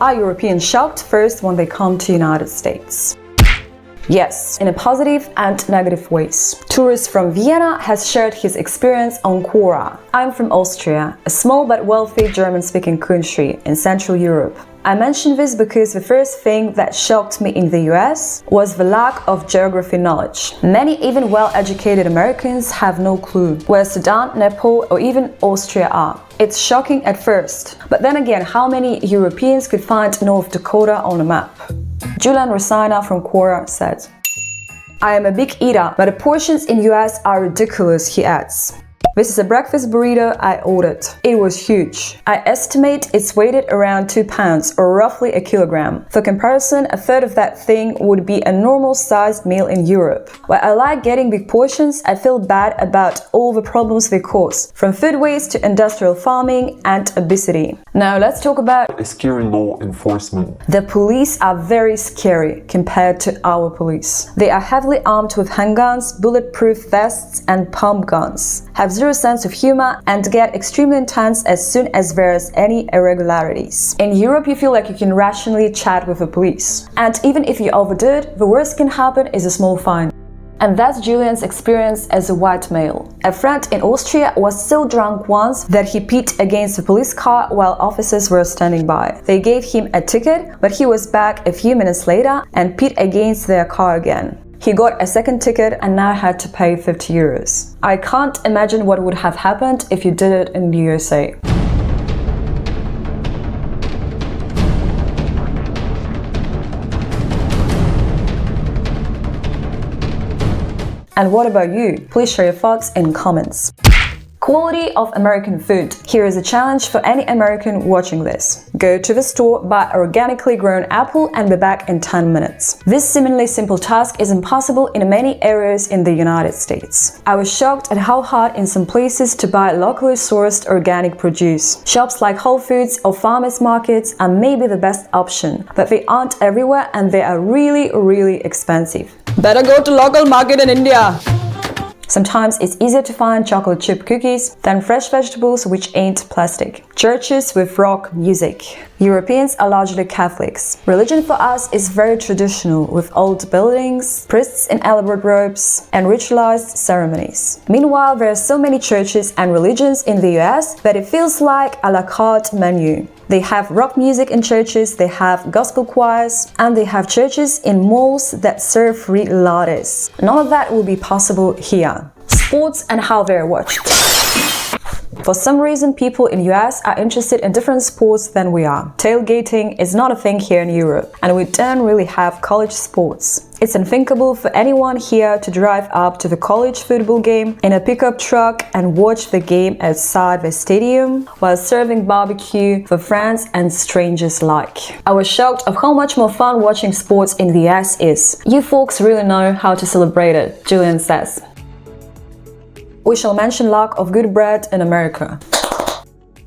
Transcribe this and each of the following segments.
Are Europeans shocked first when they come to United States? Yes, in a positive and negative ways. Tourist from Vienna has shared his experience on Quora. I'm from Austria, a small but wealthy German-speaking country in Central Europe. I mention this because the first thing that shocked me in the US was the lack of geography knowledge. Many even well-educated Americans have no clue where Sudan, Nepal, or even Austria are. It's shocking at first, but then again, how many Europeans could find North Dakota on a map? Julian Rosina from Quora said, "I am a big eater, but the portions in US are ridiculous," he adds. "This is a breakfast burrito I ordered. It was huge. I estimate it's weighted around 2 pounds or roughly a kilogram. For comparison, a third of that thing would be a normal-sized meal in Europe. While I like getting big portions, I feel bad about all the problems they cause, from food waste to industrial farming and obesity." Now let's talk about scary law enforcement. The police are very scary compared to our police. They are heavily armed with handguns, bulletproof vests, and pump guns, have zero sense of humor, and get extremely intense as soon as there's any irregularities. In Europe, you feel like you can rationally chat with the police. And even if you overdo it, the worst can happen is a small fine. And that's Julian's experience as a white male. A friend in Austria was so drunk once that he peed against the police car while officers were standing by. They gave him a ticket, but he was back a few minutes later and peed against their car again. He got a second ticket and now had to pay 50 euros. I can't imagine what would have happened if you did it in the USA. And what about you? Please share your thoughts in comments. Quality of American food. Here is a challenge for any American watching this. Go to the store, buy organically grown apple and be back in 10 minutes. This seemingly simple task is impossible in many areas in the United States. I was shocked at how hard in some places to buy locally sourced organic produce. Shops like Whole Foods or farmers markets are maybe the best option, but they aren't everywhere and they are really expensive. Better go to local market in India. Sometimes it's easier to find chocolate chip cookies than fresh vegetables which ain't plastic. Churches with rock music. Europeans are largely Catholics. Religion for us is very traditional, with old buildings, priests in elaborate robes, and ritualized ceremonies. Meanwhile, there are so many churches and religions in the US that it feels like a la carte menu. They have rock music in churches, they have gospel choirs, and they have churches in malls that serve free lattes. None of that will be possible here. Sports and how they're watched. For some reason, people in US are interested in different sports than we are. Tailgating is not a thing here in Europe, and we don't really have college sports. It's unthinkable for anyone here to drive up to the college football game in a pickup truck and watch the game outside the stadium while serving barbecue for friends and strangers alike. I was shocked of how much more fun watching sports in the US is. You folks really know how to celebrate it, Julian says. We shall mention lack of good bread in America.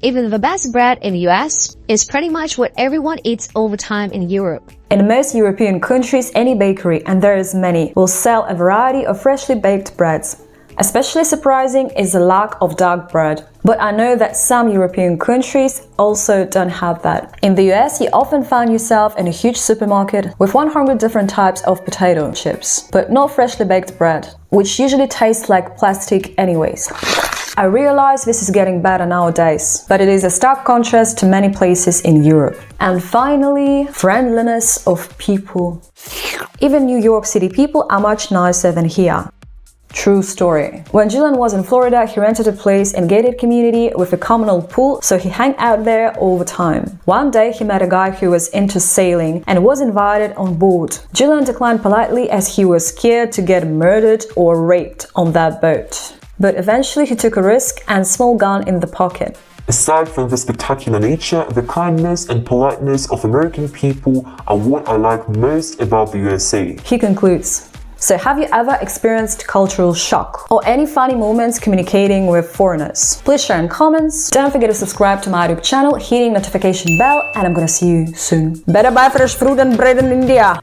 Even the best bread in the US is pretty much what everyone eats all the time in Europe. In most European countries, any bakery, and there is many, will sell a variety of freshly baked breads. Especially surprising is the lack of dark bread. But I know that some European countries also don't have that. In the US, you often find yourself in a huge supermarket with 100 different types of potato chips, but not freshly baked bread, which usually tastes like plastic anyways. I realize this is getting better nowadays, but it is a stark contrast to many places in Europe. And finally, friendliness of people. Even New York City people are much nicer than here. True story. When Julian was in Florida, he rented a place in a gated community with a communal pool, so he hung out there all the time. One day he met a guy who was into sailing and was invited on board. Julian declined politely as he was scared to get murdered or raped on that boat. But eventually he took a risk and a small gun in the pocket. Aside from the spectacular nature, the kindness and politeness of American people are what I like most about the USA. He concludes. So have you ever experienced cultural shock or any funny moments communicating with foreigners? Please share in comments. Don't forget to subscribe to my YouTube channel, hitting notification bell, and I'm gonna see you soon. Better buy fresh fruit and bread in India.